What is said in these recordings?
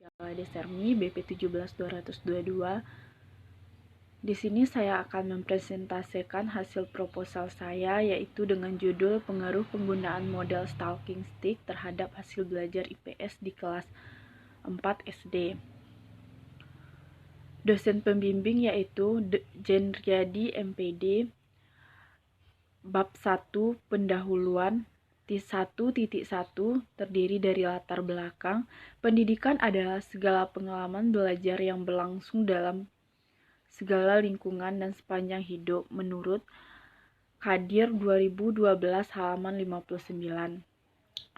Piala Desermi BP 17222. Di sini saya akan mempresentasikan hasil proposal saya, yaitu dengan judul Pengaruh Penggunaan Model Stalking Stick terhadap hasil belajar IPS di kelas 4 SD. Dosen pembimbing yaitu Jenriadi MPD. Bab 1 Pendahuluan 1.1 terdiri dari latar belakang. Pendidikan adalah segala pengalaman belajar yang berlangsung dalam segala lingkungan dan sepanjang hidup, menurut Kadir 2012 halaman 59.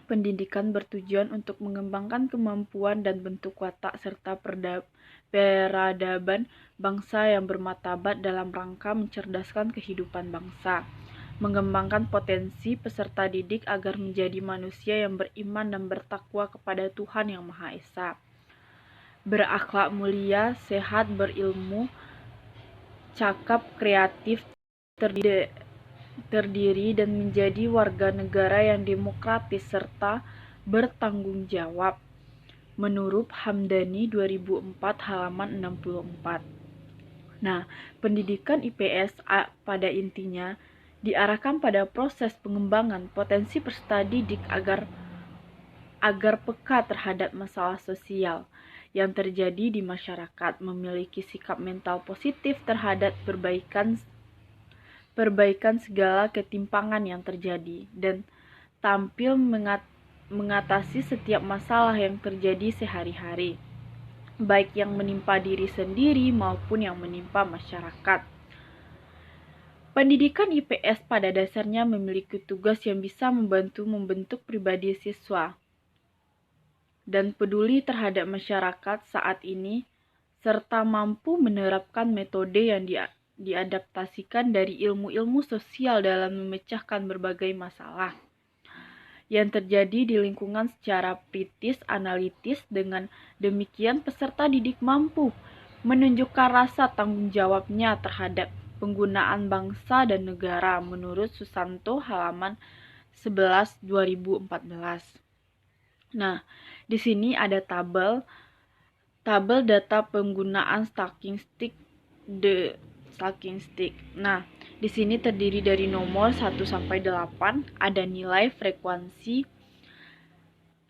Pendidikan bertujuan untuk mengembangkan kemampuan dan bentuk watak serta peradaban bangsa yang bermartabat dalam rangka mencerdaskan kehidupan bangsa, mengembangkan potensi peserta didik agar menjadi manusia yang beriman dan bertakwa kepada Tuhan Yang Maha Esa, berakhlak mulia, sehat, berilmu, cakap, kreatif, terdiri dan menjadi warga negara yang demokratis serta bertanggung jawab, menurut Hamdani 2004 halaman 64. Nah, pendidikan IPS pada intinya diarahkan pada proses pengembangan potensi peserta didik agar peka terhadap masalah sosial yang terjadi di masyarakat, memiliki sikap mental positif terhadap perbaikan segala ketimpangan yang terjadi, dan tampil mengatasi setiap masalah yang terjadi sehari-hari, baik yang menimpa diri sendiri maupun yang menimpa masyarakat. Pendidikan IPS pada dasarnya memiliki tugas yang bisa membentuk pribadi siswa dan peduli terhadap masyarakat saat ini, serta mampu menerapkan metode yang diadaptasikan dari ilmu-ilmu sosial dalam memecahkan berbagai masalah yang terjadi di lingkungan secara kritis, analitis. Dengan demikian, peserta didik mampu menunjukkan rasa tanggung jawabnya terhadap penggunaan bangsa dan negara, menurut Susanto halaman 11 2014. Nah, di sini ada tabel data penggunaan stalking stick. Nah, di sini terdiri dari nomor 1 sampai 8, ada nilai frekuensi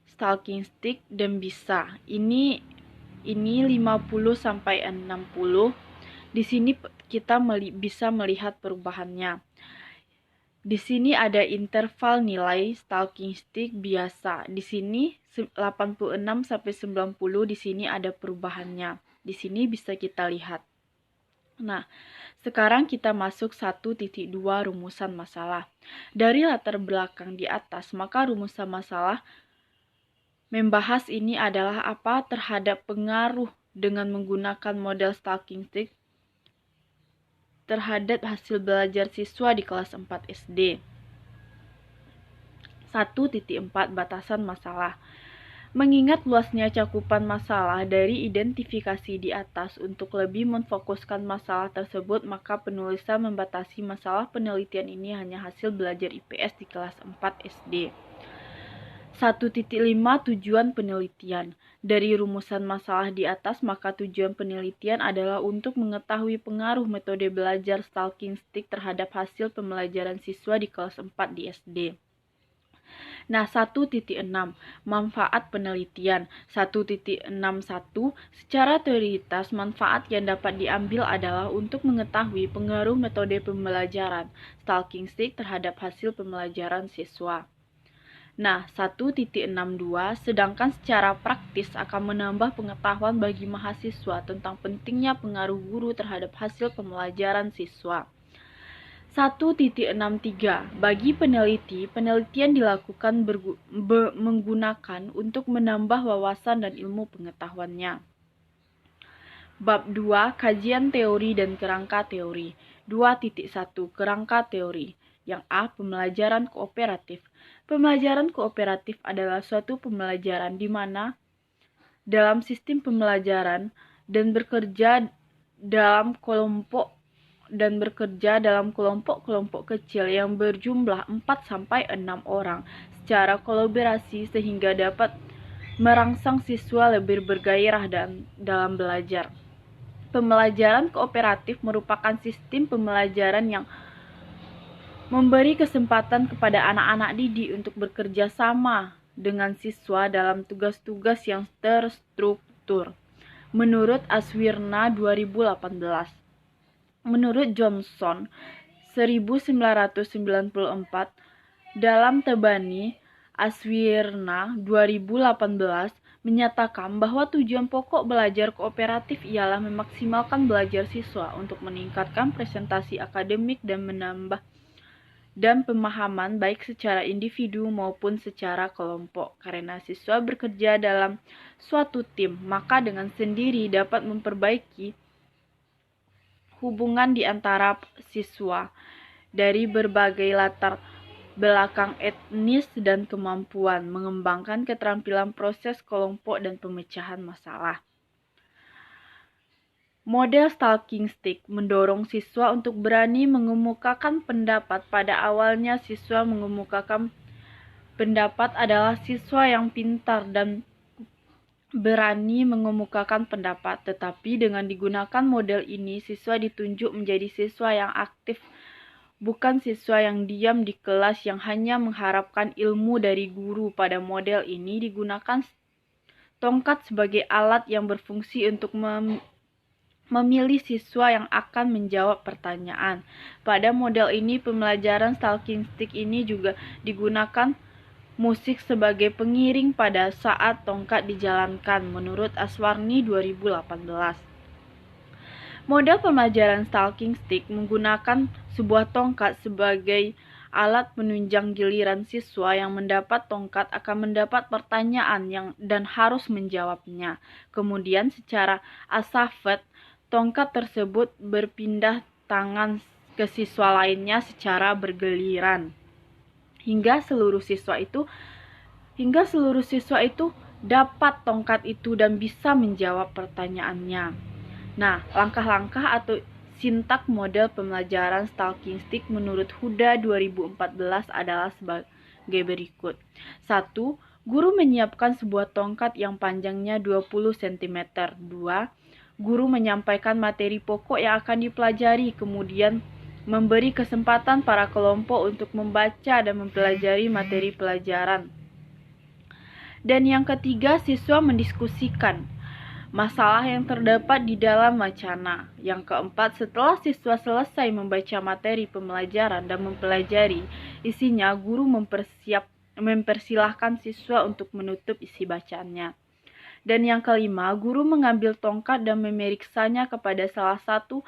stalking stick dan bisa. Ini 50 sampai 60. Di sini kita bisa melihat perubahannya. Di sini ada interval nilai stalking stick biasa. Di sini 86 sampai 90, di sini ada perubahannya. Di sini bisa kita lihat. Nah, sekarang kita masuk 1.2 rumusan masalah. Dari latar belakang di atas, maka rumusan masalah membahas ini adalah apa terhadap pengaruh dengan menggunakan model stalking stick terhadap hasil belajar siswa di kelas 4 SD. 1.4 Batasan masalah. Mengingat luasnya cakupan masalah dari identifikasi di atas, untuk lebih memfokuskan masalah tersebut, maka penulisan membatasi masalah penelitian ini hanya hasil belajar IPS di kelas 4 SD. 1.5 Tujuan penelitian. Dari rumusan masalah di atas, maka tujuan penelitian adalah untuk mengetahui pengaruh metode belajar stalking stick terhadap hasil pembelajaran siswa di kelas 4 di SD. Nah, 1.6 Manfaat penelitian. 1.61 Secara teoritis, manfaat yang dapat diambil adalah untuk mengetahui pengaruh metode pembelajaran stalking stick terhadap hasil pembelajaran siswa. Nah, 1.62 Sedangkan secara praktis akan menambah pengetahuan bagi mahasiswa tentang pentingnya pengaruh guru terhadap hasil pembelajaran siswa. 1.63 Bagi peneliti, penelitian dilakukan menggunakan untuk menambah wawasan dan ilmu pengetahuannya. Bab 2 Kajian teori dan kerangka teori. 2.1 Kerangka teori. Yang A. Pembelajaran kooperatif. Pembelajaran kooperatif adalah suatu pembelajaran di mana dalam sistem pembelajaran dan bekerja dalam kelompok-kelompok kecil yang berjumlah 4 sampai 6 orang secara kolaborasi sehingga dapat merangsang siswa lebih bergairah dalam belajar. Pembelajaran kooperatif merupakan sistem pembelajaran yang memberi kesempatan kepada anak-anak didik untuk bekerja sama dengan siswa dalam tugas-tugas yang terstruktur. Menurut Aswirna 2018. Menurut Johnson 1994, dalam Tebani, Aswirna 2018 menyatakan bahwa tujuan pokok belajar kooperatif ialah memaksimalkan belajar siswa untuk meningkatkan presentasi akademik dan pemahaman baik secara individu maupun secara kelompok. Karena siswa bekerja dalam suatu tim, maka dengan sendiri dapat memperbaiki hubungan di antara siswa dari berbagai latar belakang etnis dan kemampuan mengembangkan keterampilan proses kelompok dan pemecahan masalah. Model Talking Stick mendorong siswa untuk berani mengemukakan pendapat. Pada awalnya, siswa mengemukakan pendapat adalah siswa yang pintar dan berani mengemukakan pendapat. Tetapi dengan digunakan model ini, siswa ditunjuk menjadi siswa yang aktif, bukan siswa yang diam di kelas yang hanya mengharapkan ilmu dari guru. Pada model ini digunakan tongkat sebagai alat yang berfungsi untuk memilih siswa yang akan menjawab pertanyaan. Pada model ini, pembelajaran Talking Stick ini juga digunakan musik sebagai pengiring pada saat tongkat dijalankan, menurut Aswarni 2018. Model pembelajaran Talking Stick menggunakan sebuah tongkat sebagai alat penunjang. Giliran siswa yang mendapat tongkat akan mendapat pertanyaan dan harus menjawabnya. Kemudian secara asafet, tongkat tersebut berpindah tangan ke siswa lainnya secara bergiliran hingga seluruh siswa itu dapat tongkat itu dan bisa menjawab pertanyaannya. Nah, langkah-langkah atau sintak model pembelajaran Talking Stick menurut Huda 2014 adalah sebagai berikut. 1. Guru menyiapkan sebuah tongkat yang panjangnya 20 cm. 2. Guru menyampaikan materi pokok yang akan dipelajari, kemudian memberi kesempatan para kelompok untuk membaca dan mempelajari materi pelajaran. Dan yang ketiga, siswa mendiskusikan masalah yang terdapat di dalam wacana. Yang keempat, setelah siswa selesai membaca materi pembelajaran dan mempelajari isinya, guru mempersilahkan siswa untuk menutup isi bacaannya. Dan yang kelima, guru mengambil tongkat dan memeriksanya kepada salah satu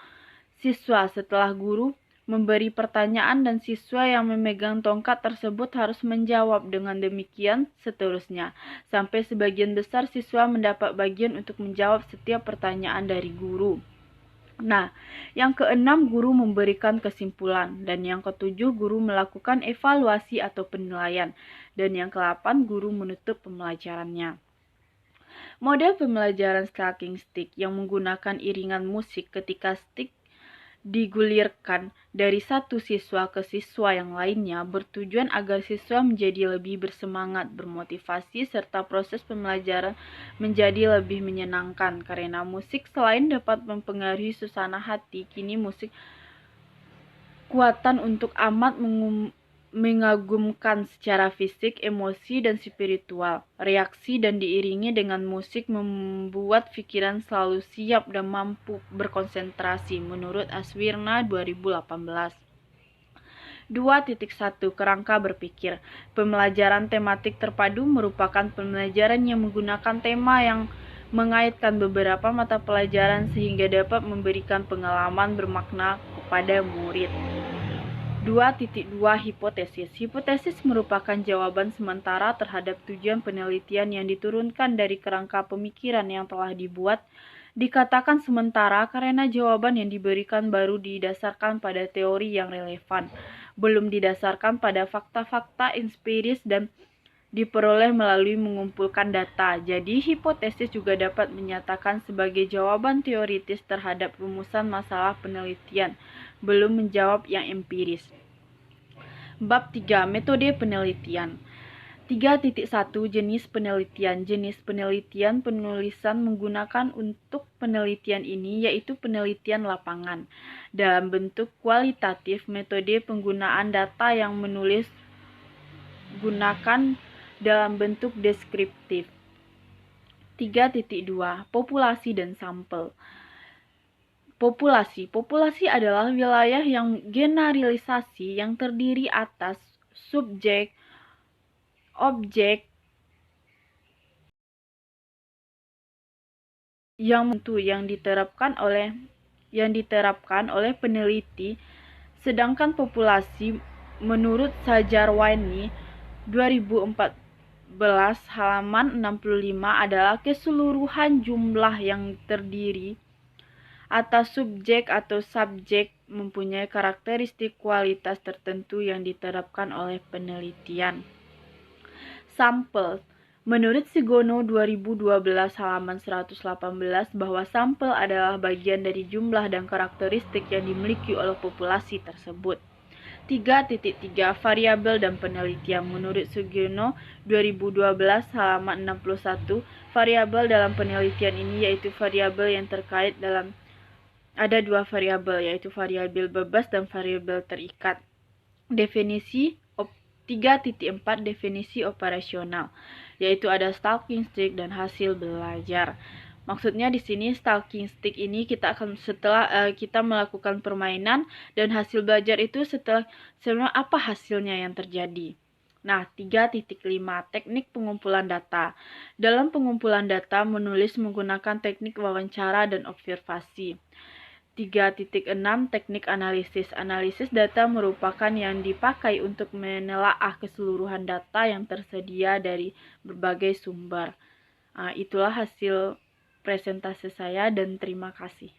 siswa. Setelah guru memberi pertanyaan dan siswa yang memegang tongkat tersebut harus menjawab, dengan demikian seterusnya, sampai sebagian besar siswa mendapat bagian untuk menjawab setiap pertanyaan dari guru. Nah, yang keenam, guru memberikan kesimpulan. Dan yang ketujuh, guru melakukan evaluasi atau penilaian. Dan yang ke-8, guru menutup pembelajarannya. Model pembelajaran Talking Stick yang menggunakan iringan musik ketika stick digulirkan dari satu siswa ke siswa yang lainnya bertujuan agar siswa menjadi lebih bersemangat, bermotivasi, serta proses pembelajaran menjadi lebih menyenangkan. Karena musik selain dapat mempengaruhi suasana hati, kini musik kuatan untuk amat mengagumkan secara fisik, emosi, dan spiritual. Reaksi dan diiringi dengan musik membuat pikiran selalu siap dan mampu berkonsentrasi, menurut Aswirna 2018. 2.1 Kerangka berpikir. Pembelajaran tematik terpadu merupakan pembelajaran yang menggunakan tema yang mengaitkan beberapa mata pelajaran sehingga dapat memberikan pengalaman bermakna kepada murid. 2.2 Hipotesis. Hipotesis merupakan jawaban sementara terhadap tujuan penelitian yang diturunkan dari kerangka pemikiran yang telah dibuat. Dikatakan sementara karena jawaban yang diberikan baru didasarkan pada teori yang relevan, belum didasarkan pada fakta-fakta empiris dan diperoleh melalui mengumpulkan data. Jadi, hipotesis juga dapat menyatakan sebagai jawaban teoritis terhadap rumusan masalah penelitian, belum menjawab yang empiris. Bab 3. Metode penelitian. 3.1 Jenis penelitian. Jenis penelitian penulisan menggunakan untuk penelitian ini yaitu penelitian lapangan. Dalam bentuk kualitatif, metode penggunaan data yang menulis gunakan dalam bentuk deskriptif. 3.2 Populasi dan sampel. Populasi adalah wilayah yang generalisasi yang terdiri atas subjek, objek yang diterapkan oleh peneliti, sedangkan populasi menurut Sajarwani 2014 halaman 65 adalah keseluruhan jumlah yang terdiri atas subjek atau subjek mempunyai karakteristik kualitas tertentu yang diterapkan oleh penelitian. Sampel. Menurut Sigono 2012 halaman 118 bahwa sampel adalah bagian dari jumlah dan karakteristik yang dimiliki oleh populasi tersebut. 3.3 Variabel dan penelitian. Menurut Sigono 2012 halaman 61, variabel dalam penelitian ini yaitu variabel yang terkait dalam ada dua variabel yaitu variabel bebas dan variabel terikat. Definisi 3.4 Definisi operasional, yaitu ada stalking stick dan hasil belajar. Maksudnya di sini stalking stick ini kita akan setelah kita melakukan permainan dan hasil belajar itu setelah apa hasilnya yang terjadi. Nah, 3.5 Teknik pengumpulan data. Dalam pengumpulan data menulis menggunakan teknik wawancara dan observasi. 3.6 Teknik analisis. Analisis data merupakan yang dipakai untuk menelaah keseluruhan data yang tersedia dari berbagai sumber. Itulah hasil presentasi saya dan terima kasih.